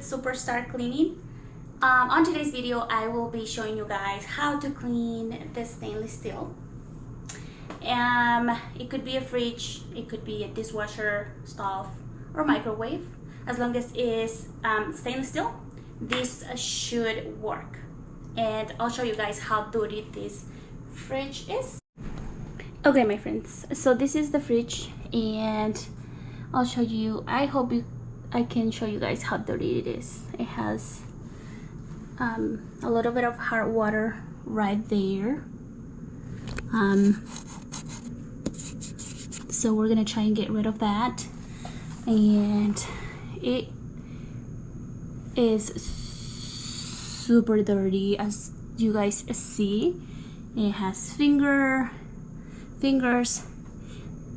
superstar cleaning. On today's video I will be showing you guys how to clean the stainless steel. It could be a fridge, it could be a dishwasher, stove, or microwave. As long as it's stainless steel, this should work. And I'll show you guys how dirty this fridge is. Okay, my friends, so this is the fridge, and I'll show you. I can show you guys how dirty it is. It has a little bit of hard water right there. So we're gonna try and get rid of that, and it is super dirty, as you guys see. It has fingers,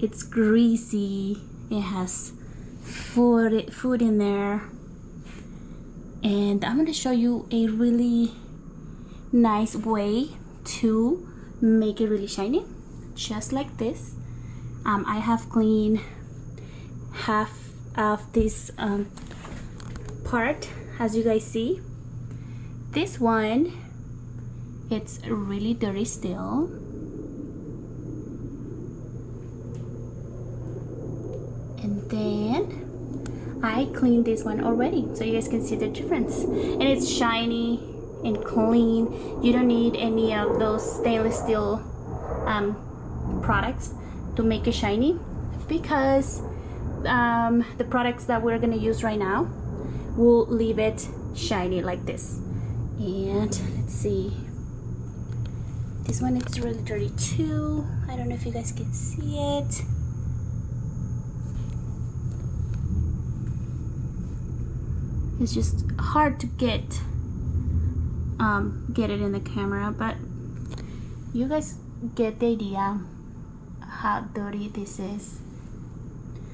it's greasy, it has food in there, and I'm going to show you a really nice way to make it really shiny, just like this. I have cleaned half of this part, as you guys see. This one, it's really dirty still. And then I cleaned this one already, so you guys can see the difference. And it's shiny and clean. You don't need any of those stainless steel products to make it shiny, because the products that we're gonna use right now will leave it shiny like this. And let's see, this one is really dirty too. I don't know if you guys can see it. It's just hard to get it in the camera, but you guys get the idea how dirty this is.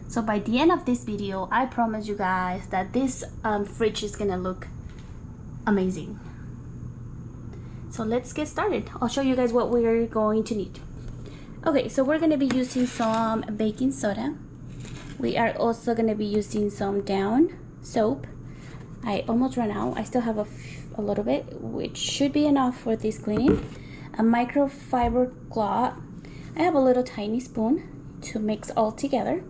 So by the end of this video, I promise you guys that this fridge is gonna look amazing. So let's get started. I'll show you guys what we're going to need. Okay, so we're gonna be using some baking soda. We are also gonna be using some Dawn soap. I almost ran out. I still have a little bit, which should be enough for this cleaning. A microfiber cloth. I have a little tiny spoon to mix all together.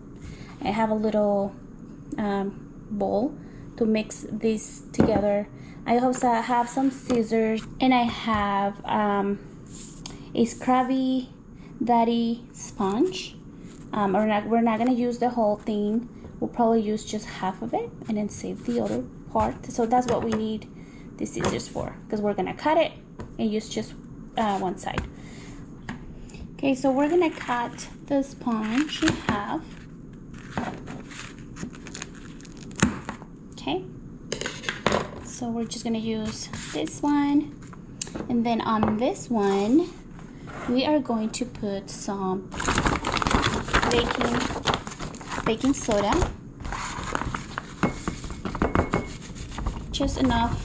I have a little bowl to mix this together. I also have some scissors, and I have a 𝚃𝙷𝙰𝙽 sponge. We're not gonna use the whole thing. We'll probably use just half of it and then save the other part. So that's what we need the scissors for, because we're gonna cut it and use just one side. Okay, so we're gonna cut the sponge in half. Okay, so we're just gonna use this one, and then on this one we are going to put some baking soda, just enough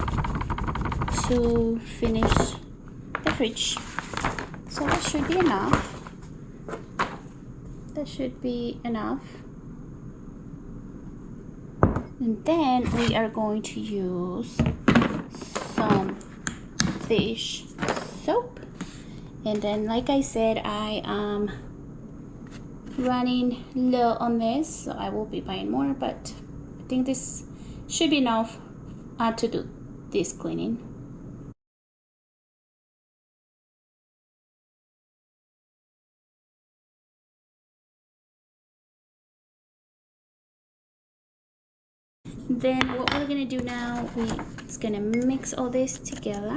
to finish the fridge. So that should be enough. That should be enough. And then we are going to use some dish soap. And then, like I said, I am running low on this, so I will be buying more, but I think this should be enough to do this cleaning. Then what we're gonna do now, it's gonna mix all this together.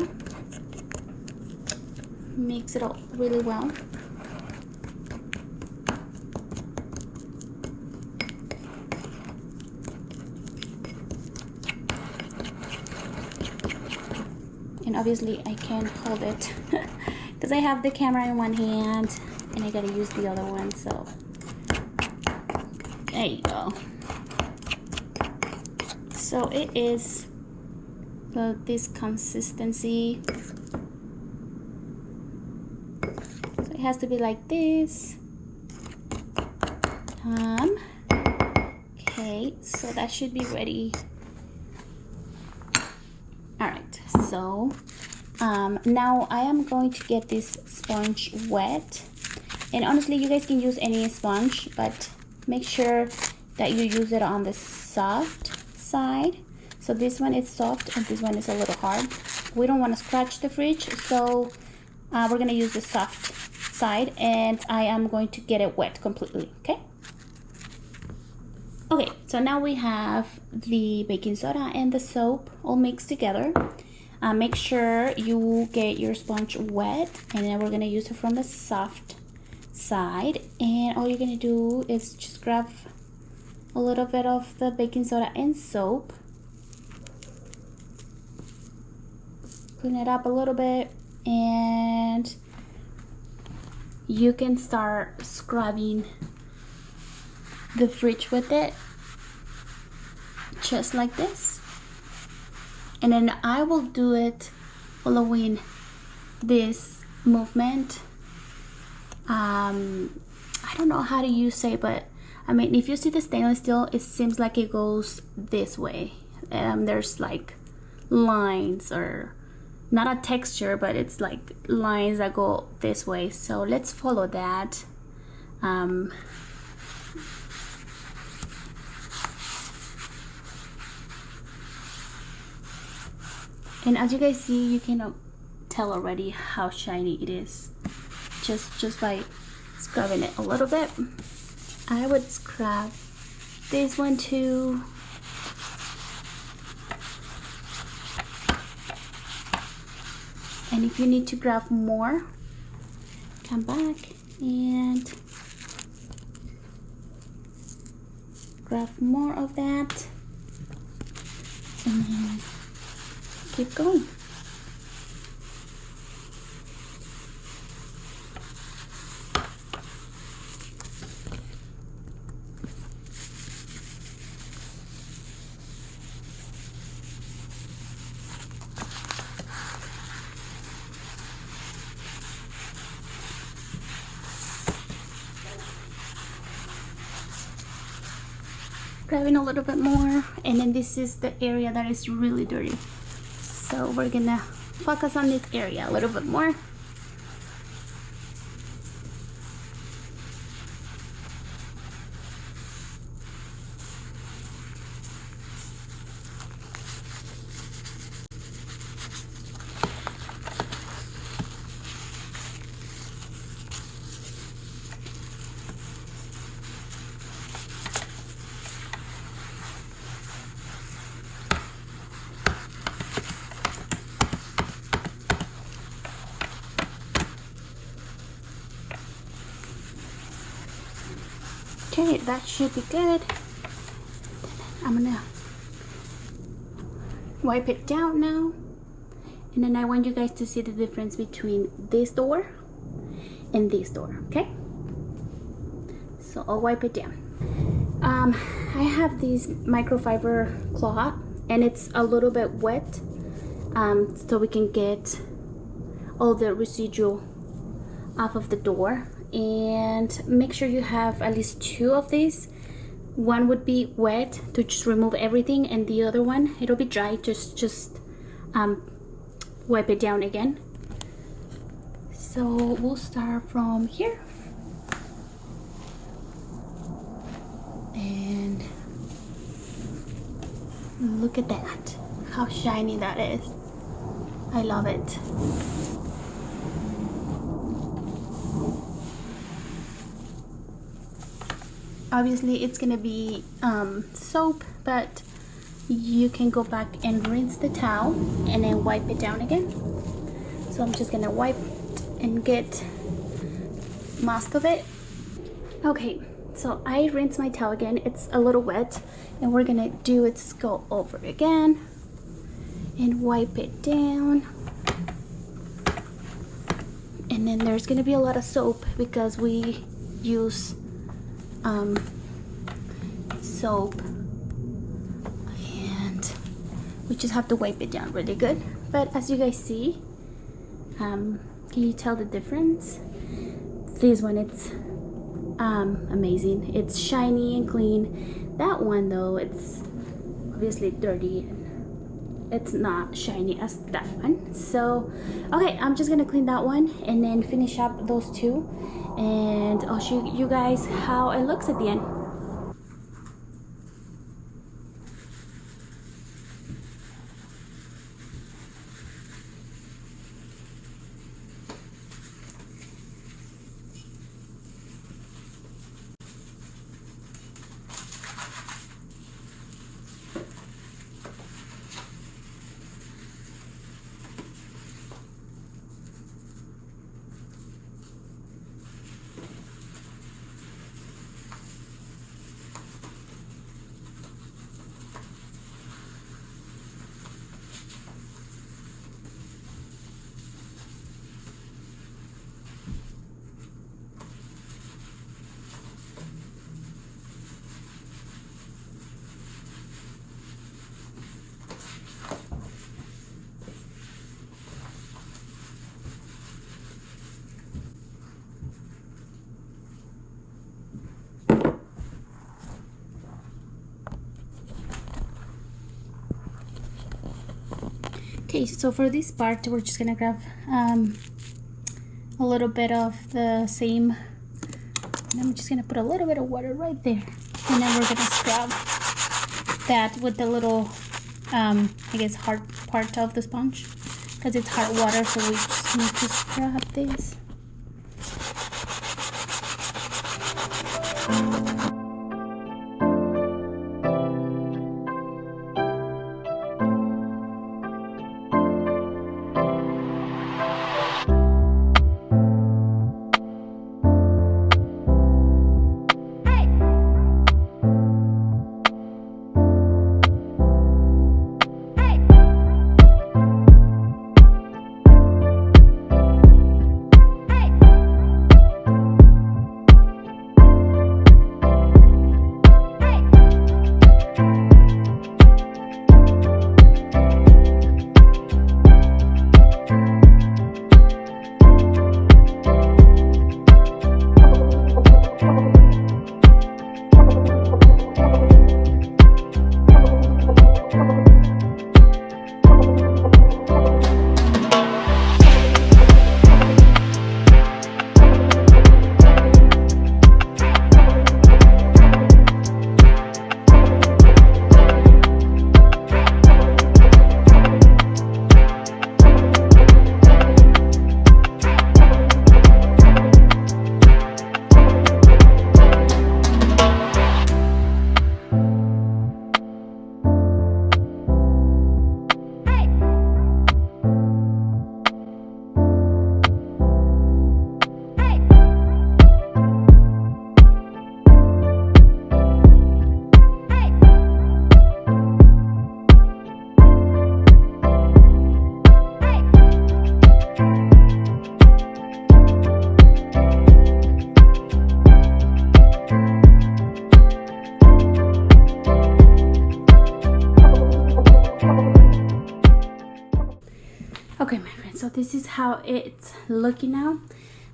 Mix it all really well. And obviously I can't hold it because I have the camera in one hand and I gotta use the other one, so there you go. So it is this consistency. So it has to be like this. Okay, so that should be ready so. Now I am going to get this sponge wet, and honestly you guys can use any sponge, but make sure that you use it on the soft side. So this one is soft and this one is a little hard. We don't want to scratch the fridge, so we're gonna use the soft side, and I am going to get it wet completely. Okay, so now we have the baking soda and the soap all mixed together. Make sure you get your sponge wet, and then we're gonna use it from the soft side, and all you're gonna do is just grab a little bit of the baking soda and soap, clean it up a little bit, and you can start scrubbing the fridge with it, just like this. And then I will do it following this movement. I don't know how do you say, but I mean, if you see the stainless steel, it seems like it goes this way. There's like lines, or not a texture, but it's like lines that go this way. So let's follow that. And as you guys see, you can tell already how shiny it is just by scrubbing it a little bit. I would scrub this one too. And if you need to grab more, come back and grab more of that, and then keep going. Grabbing a little bit more, and then this is the area that is really dirty. So we're gonna focus on this area a little bit more. Okay, that should be good. I'm gonna wipe it down now, and then I want you guys to see the difference between this door and this door. Okay, so I'll wipe it down. I have this microfiber cloth, and it's a little bit wet, so we can get all the residual off of the door. And make sure you have at least 2 of these. One would be wet to just remove everything, and the other one, it'll be dry. Just wipe it down again. So we'll start from here, and look at that, how shiny that is. I love it. Obviously it's gonna be soap, but you can go back and rinse the towel and then wipe it down again. So I'm just gonna wipe and get most of it. Okay, so I rinsed my towel again. It's a little wet, and we're gonna do it, go over again and wipe it down. And then there's gonna be a lot of soap because we use soap, and we just have to wipe it down really good. But as you guys see, can you tell the difference? This one, it's amazing. It's shiny and clean. That one though, it's obviously dirty and it's not shiny as that one. So okay, I'm just gonna clean that one and then finish up those two, and I'll show you guys how it looks at the end. Okay, so for this part, we're just gonna grab a little bit of the same, and I'm just gonna put a little bit of water right there, and then we're gonna scrub that with the little, I guess, hard part of the sponge, because it's hard water, so we just need to scrub this. Okay, my friends, so this is how it's looking now.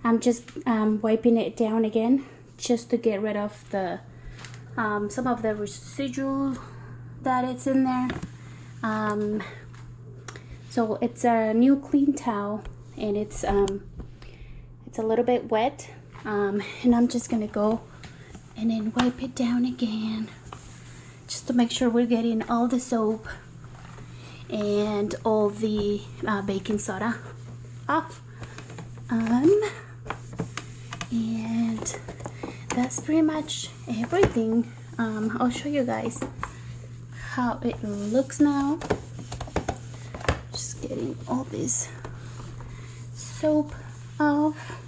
I'm just wiping it down again just to get rid of the some of the residual that it's in there. So it's a new clean towel, and it's a little bit wet, and I'm just gonna go and then wipe it down again just to make sure we're getting all the soap and all the baking soda off. And that's pretty much everything. I'll show you guys how it looks now. Just getting all this soap off.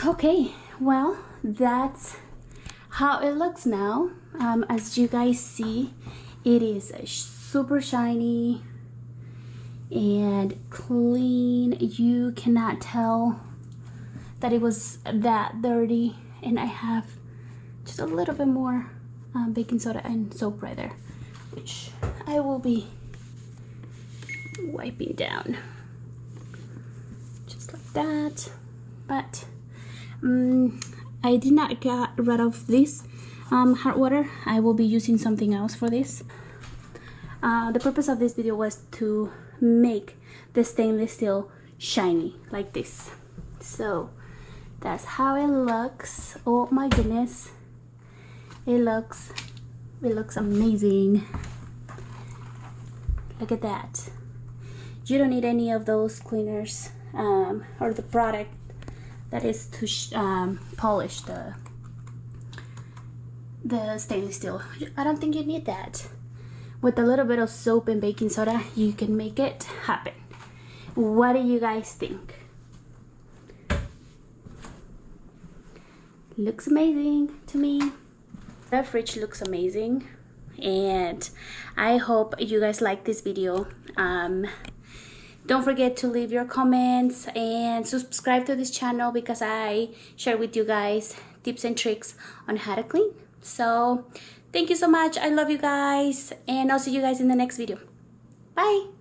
Okay, well, that's how it looks now. As you guys see, it is super shiny and clean. You cannot tell that it was that dirty, and I have just a little bit more baking soda and soap right there, which I will be wiping down just like that. but I did not get rid of this hard water. I will be using something else for this. The purpose of this video was to make the stainless steel shiny like this. So that's how it looks. Oh my goodness, it looks amazing. Look at that. You don't need any of those cleaners or the product that is to polish the stainless steel. I don't think you need that. With a little bit of soap and baking soda, you can make it happen. What do you guys think? Looks amazing to me. The fridge looks amazing, and I hope you guys like this video. Don't forget to leave your comments and subscribe to this channel, because I share with you guys tips and tricks on how to clean. So thank you so much. I love you guys, and I'll see you guys in the next video. Bye.